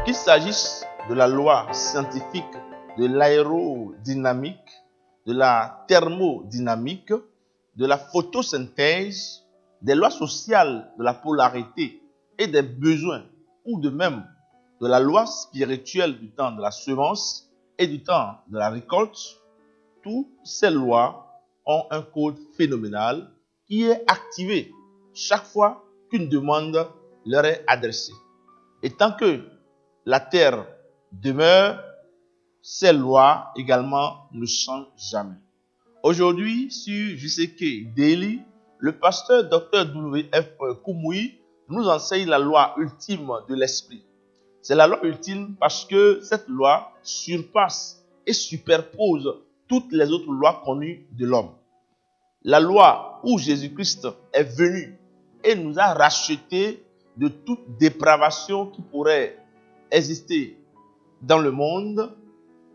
Qu'il s'agisse de la loi scientifique de l'aérodynamique, de la thermodynamique, de la photosynthèse, des lois sociales de la polarité et des besoins, ou de même de la loi spirituelle du temps de la semence et du temps de la récolte, toutes ces lois ont un code phénoménal qui est activé chaque fois qu'une demande leur est adressée. Et tant que la terre demeure, ces lois également ne changent jamais. Aujourd'hui, sur JCK Daily, le pasteur Dr. W.F. Kumuyi nous enseigne la loi ultime de l'esprit. C'est la loi ultime parce que cette loi surpasse et superpose toutes les autres lois connues de l'homme. La loi où Jésus-Christ est venu et nous a rachetés de toute dépravation qui pourrait exister dans le monde,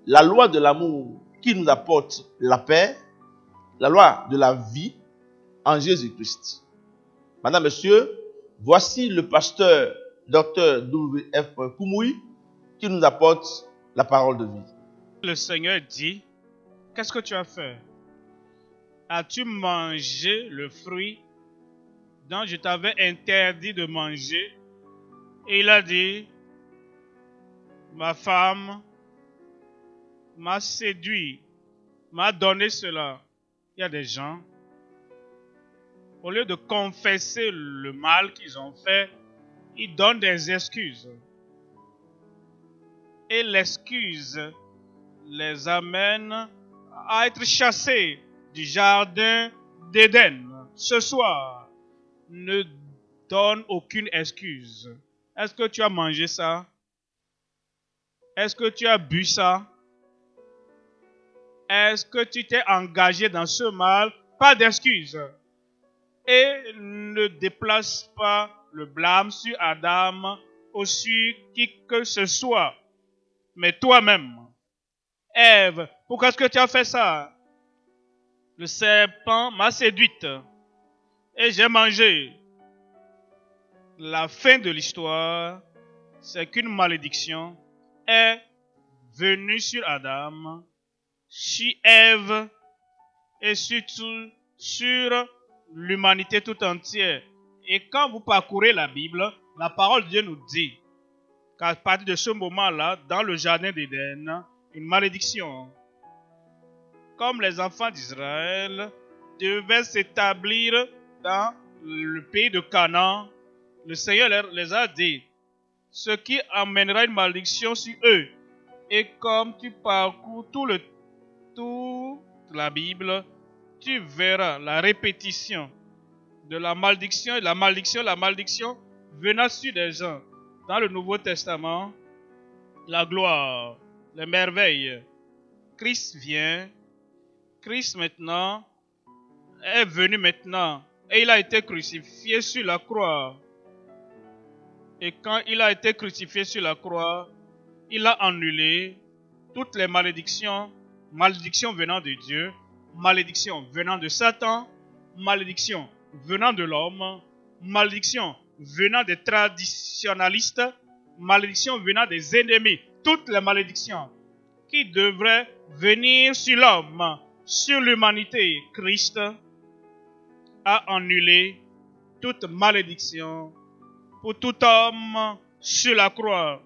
la loi de l'amour qui nous apporte la paix, la loi de la vie en Jésus-Christ. Madame, Monsieur, voici le pasteur Dr. W.F. Kumuyi qui nous apporte la parole de vie. Le Seigneur dit, qu'est-ce que tu as fait? As-tu mangé le fruit dont je t'avais interdit de manger? Et il a dit, ma femme m'a séduit, m'a donné cela. Il y a des gens, au lieu de confesser le mal qu'ils ont fait, ils donnent des excuses. Et l'excuse les amène à être chassés du jardin d'Éden. Ce soir, ne donne aucune excuse. Est-ce que tu as mangé ça? Est-ce que tu as bu ça? Est-ce que tu t'es engagé dans ce mal? Pas d'excuse. Et ne déplace pas le blâme sur Adam ou sur qui que ce soit, mais toi-même. Ève, pourquoi est-ce que tu as fait ça? Le serpent m'a séduite et j'ai mangé. La fin de l'histoire, c'est qu'une malédiction est venue sur Adam, sur Ève et surtout sur l'humanité tout entière. Et quand vous parcourez la Bible, la parole de Dieu nous dit qu'à partir de ce moment-là, dans le jardin d'Éden, une malédiction, comme les enfants d'Israël devaient s'établir dans le pays de Canaan, le Seigneur les a dit, ce qui amènera une malédiction sur eux. Et comme tu parcours toute la Bible, tu verras la répétition de la malédiction, la malédiction venant sur des gens. Dans le Nouveau Testament, la gloire, les merveilles. Christ vient. Christ maintenant est venu maintenant et il a été crucifié sur la croix. Et quand il a été crucifié sur la croix, il a annulé toutes les malédictions, malédictions venant de Dieu, malédictions venant de Satan, malédictions venant de l'homme, malédictions venant des traditionalistes, malédictions venant des ennemis, toutes les malédictions qui devraient venir sur l'homme, sur l'humanité. Christ a annulé toute malédiction pour tout homme sur la croix.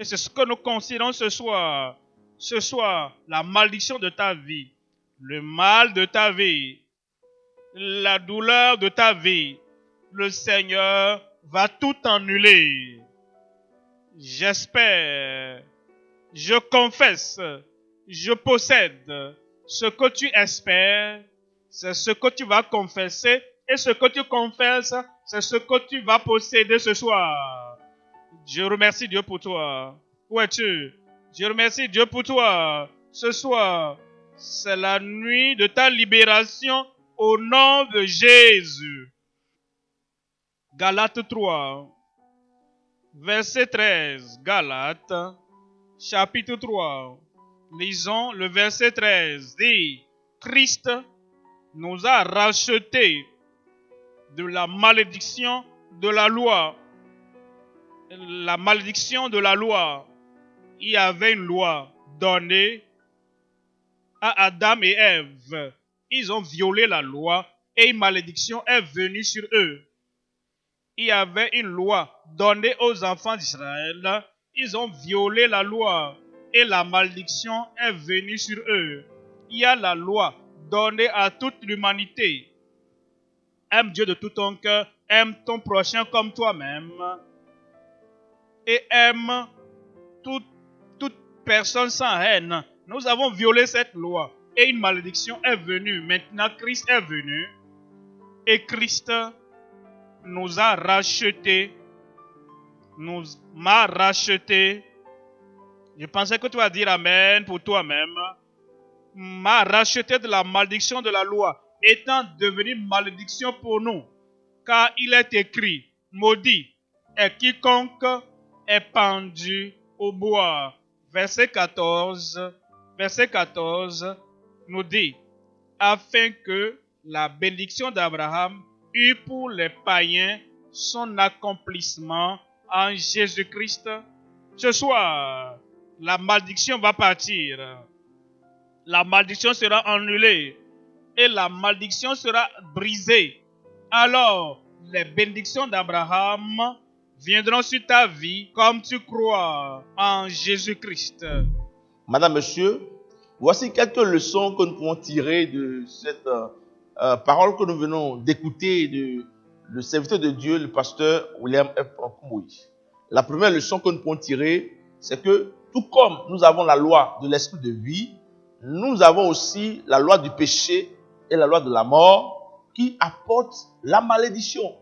Et c'est ce que nous considérons ce soir. Ce soir, la malédiction de ta vie, le mal de ta vie, la douleur de ta vie, le Seigneur va tout annuler. J'espère, je confesse, je possède ce que tu espères, c'est ce que tu vas confesser, et ce que tu confesses, c'est ce que tu vas posséder ce soir. Je remercie Dieu pour toi. Où es-tu? Je remercie Dieu pour toi. Ce soir, c'est la nuit de ta libération au nom de Jésus. Galates 3, verset 13. Galates, chapitre 3. Lisons le verset 13. Dit, Christ nous a rachetés de la malédiction de la loi. la malédiction de la loi. Il y avait une loi donnée à Adam et Ève. Ils ont violé la loi et une malédiction est venue sur eux. Il y avait une loi donnée aux enfants d'Israël. Ils ont violé la loi et la malédiction est venue sur eux. Il y a la loi donnée à toute l'humanité. Aime Dieu de tout ton cœur, aime ton prochain comme toi-même et aime toute personne sans haine. Nous avons violé cette loi et une malédiction est venue. Maintenant, Christ est venu et Christ nous a rachetés, m'a racheté. Je pensais que tu vas dire Amen pour toi-même. M'a racheté de la malédiction de la loi, étant devenu malédiction pour nous. Car il est écrit, maudit est quiconque est pendu au bois. Verset 14 nous dit, afin que la bénédiction d'Abraham eût pour les païens son accomplissement en Jésus-Christ. Ce soir, la malédiction va partir. La malédiction sera annulée et la malédiction sera brisée. Alors, les bénédictions d'Abraham viendront sur ta vie comme tu crois en Jésus-Christ. Madame, Monsieur, voici quelques leçons que nous pouvons tirer de cette parole que nous venons d'écouter du serviteur de Dieu, le pasteur William F. Okoumouy. La première leçon que nous pouvons tirer, c'est que tout comme nous avons la loi de l'esprit de vie, nous avons aussi la loi du péché et la loi de la mort qui apportent la malédiction.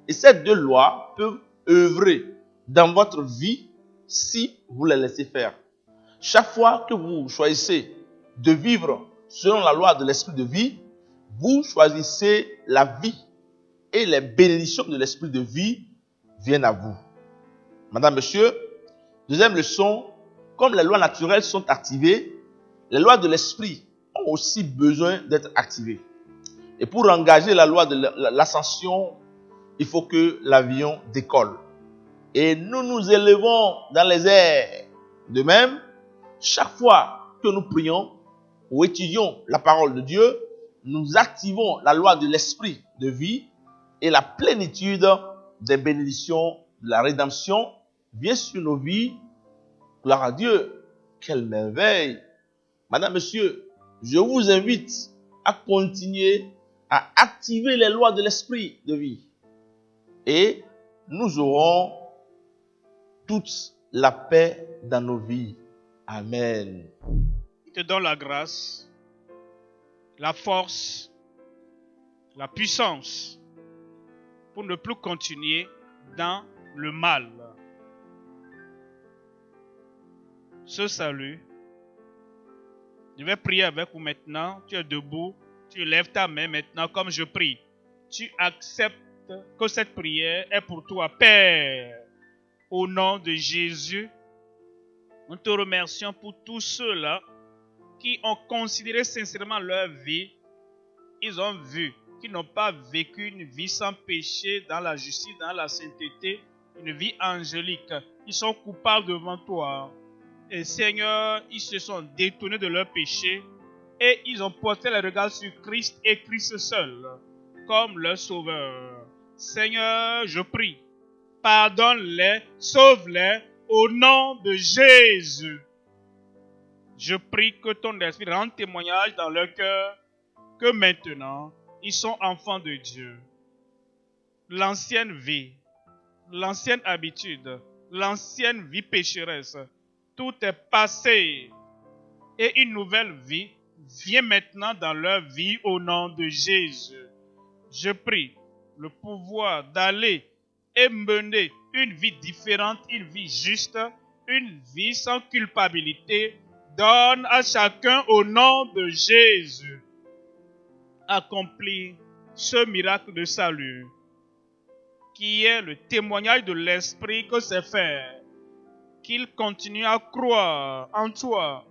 Et ces deux lois peuvent œuvrer dans votre vie si vous les laissez faire. Chaque fois que vous choisissez de vivre selon la loi de l'esprit de vie, vous choisissez la vie et les bénédictions de l'esprit de vie viennent à vous. Madame, Monsieur, deuxième leçon, comme les lois naturelles sont activées, les lois de l'esprit ont aussi besoin d'être activées. Et pour engager la loi de l'ascension, il faut que l'avion décolle. Et nous nous élevons dans les airs. De même, chaque fois que nous prions ou étudions la parole de Dieu, nous activons la loi de l'esprit de vie et la plénitude des bénédictions de la rédemption vient sur nos vies. Gloire à Dieu. Quelle merveille. Madame, Monsieur, je vous invite à continuer à activer les lois de l'esprit de vie. Et nous aurons toute la paix dans nos vies. Amen. Je te donne la grâce, la force, la puissance pour ne plus continuer dans le mal. Ce salut, je vais prier avec vous maintenant. Tu es debout, tu lèves ta main maintenant comme je prie. Tu acceptes que cette prière est pour toi. Père, au nom de Jésus, nous te remercions pour tous ceux-là qui ont considéré sincèrement leur vie. Ils ont vu qu'ils n'ont pas vécu une vie sans péché, dans la justice, dans la sainteté, une vie angélique. Ils sont coupables devant toi. Et Seigneur, ils se sont détournés de leur péché et ils ont porté les regards sur Christ et Christ seul comme leur sauveur. Seigneur, je prie, pardonne-les, sauve-les au nom de Jésus. Je prie que ton esprit rende témoignage dans leur cœur que maintenant, ils sont enfants de Dieu. L'ancienne vie, l'ancienne habitude, l'ancienne vie pécheresse, tout est passé et une nouvelle vie vient maintenant dans leur vie au nom de Jésus. Je prie le pouvoir d'aller et mener une vie différente, une vie juste, une vie sans culpabilité. Donne à chacun au nom de Jésus. Accomplis ce miracle de salut qui est le témoignage de l'Esprit que c'est fait. Qu'ils continuent à croire en toi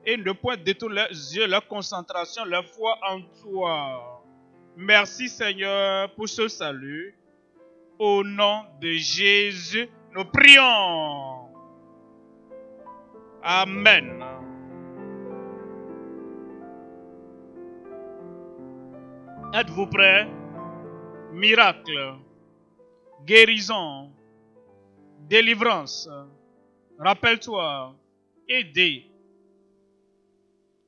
et ne point détourner leurs yeux, leur concentration, leur foi en toi. Merci Seigneur pour ce salut. Au nom de Jésus, Nous prions. Amen. Êtes-vous prêts? Miracle, guérison, délivrance. Rappelle-toi, aider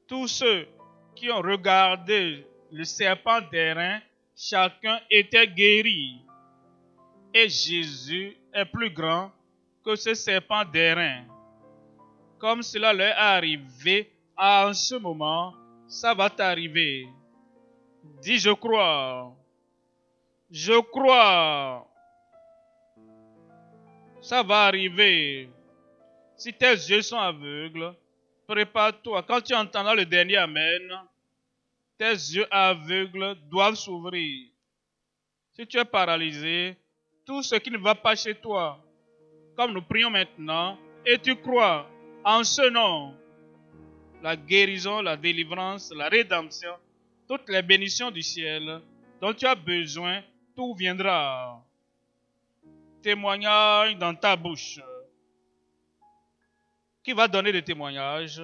tous ceux qui ont regardé le serpent d'airain, chacun était guéri. Et Jésus est plus grand que ce serpent d'airain. Comme cela leur est arrivé en ce moment, ça va t'arriver. Dis, je crois. Je crois. Ça va arriver. Si tes yeux sont aveugles, prépare-toi. Quand tu entendras le dernier Amen, tes yeux aveugles doivent s'ouvrir. Si tu es paralysé, tout ce qui ne va pas chez toi, comme nous prions maintenant, et tu crois en ce nom, la guérison, la délivrance, la rédemption, toutes les bénédictions du ciel dont tu as besoin, tout viendra. Témoignage dans ta bouche. Qui va donner des témoignages?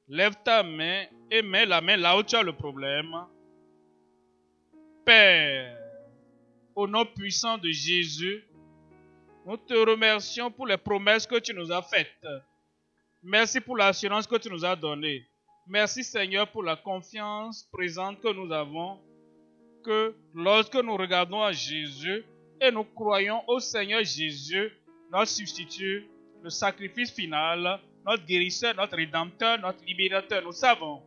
Lève ta main et mets la main là où tu as le problème. Père, au nom puissant de Jésus, nous te remercions pour les promesses que tu nous as faites. Merci pour l'assurance que tu nous as donnée. Merci Seigneur pour la confiance présente que nous avons, que lorsque nous regardons à Jésus et nous croyons au Seigneur Jésus, notre substitut, le sacrifice final, notre guérisseur, notre rédempteur, notre libérateur, nous savons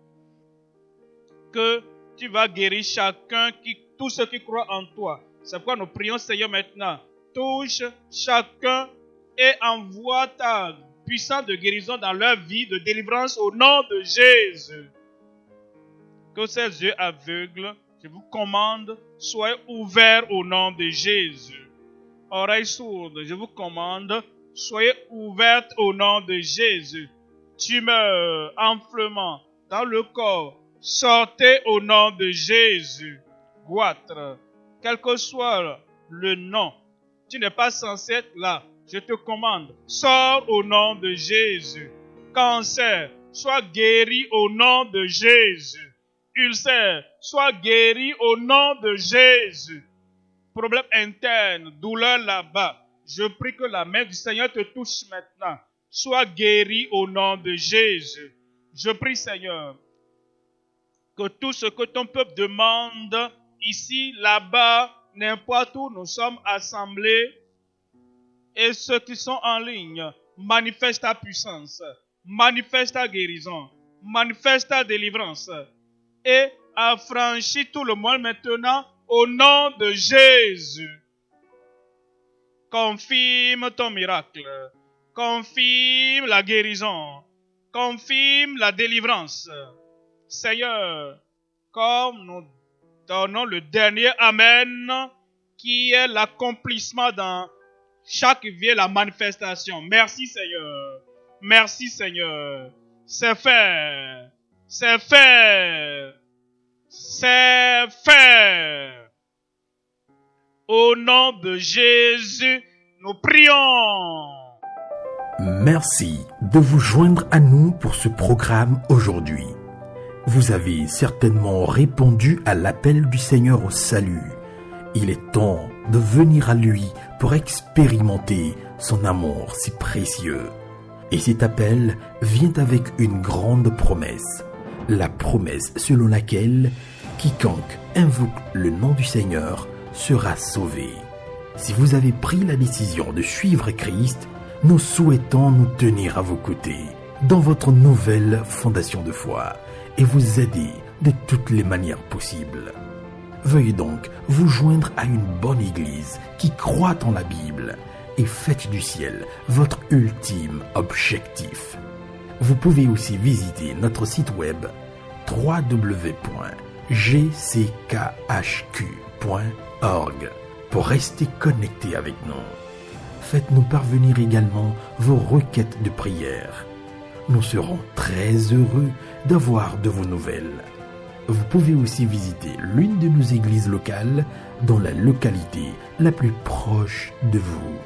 que tu vas guérir tous ceux qui croient en toi. C'est pourquoi nous prions Seigneur maintenant. Touche chacun et envoie ta puissance de guérison dans leur vie, de délivrance au nom de Jésus. Que ces yeux aveugles, je vous commande, soient ouverts au nom de Jésus. Oreilles sourdes, je vous commande, soyez ouvertes au nom de Jésus. Tumeur, enflement dans le corps, sortez au nom de Jésus. Goitre, quel que soit le nom, tu n'es pas censé être là. Je te commande, sors au nom de Jésus. Cancer, sois guéri au nom de Jésus. Ulcère, sois guéri au nom de Jésus. Problème interne, douleur là-bas. Je prie que la main du Seigneur te touche maintenant. Sois guéri au nom de Jésus. Je prie, Seigneur, que tout ce que ton peuple demande, ici, là-bas, n'importe où nous sommes assemblés, et ceux qui sont en ligne, manifeste ta puissance, manifeste ta guérison, manifeste ta délivrance, et affranchis tout le monde maintenant au nom de Jésus. Confirme ton miracle, confirme la guérison, confirme la délivrance. Seigneur, comme nous donnons le dernier Amen, qui est l'accomplissement dans chaque vie, la manifestation. Merci Seigneur. Merci Seigneur. C'est fait. C'est fait. C'est fait. Au nom de Jésus, nous prions. Merci de vous joindre à nous pour ce programme aujourd'hui. Vous avez certainement répondu à l'appel du Seigneur au salut. Il est temps de venir à lui pour expérimenter son amour si précieux. Et cet appel vient avec une grande promesse. La promesse selon laquelle quiconque invoque le nom du Seigneur sera sauvé. Si vous avez pris la décision de suivre Christ, nous souhaitons nous tenir à vos côtés dans votre nouvelle fondation de foi et vous aider de toutes les manières possibles. Veuillez donc vous joindre à une bonne église qui croit en la Bible et faites du ciel votre ultime objectif. Vous pouvez aussi visiter notre site web www.gchq.org pour rester connecté avec nous. Faites-nous parvenir également vos requêtes de prière. Nous serons très heureux d'avoir de vos nouvelles. Vous pouvez aussi visiter l'une de nos églises locales dans la localité la plus proche de vous.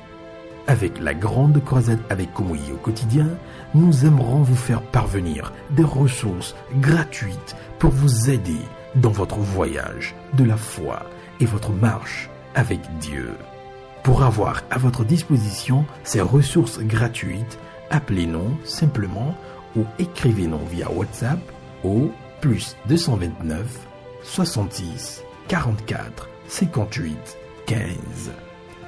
Avec la grande croisade avec Komoyi au quotidien, nous aimerons vous faire parvenir des ressources gratuites pour vous aider dans votre voyage de la foi et votre marche avec Dieu. Pour avoir à votre disposition ces ressources gratuites, appelez-nous simplement ou écrivez-nous via WhatsApp au +229 66 44 58 15.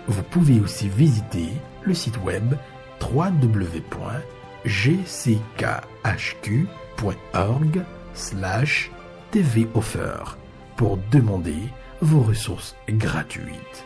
Vous pouvez aussi visiter le site web www.gckhq.org/tvoffer pour demander vos ressources gratuites.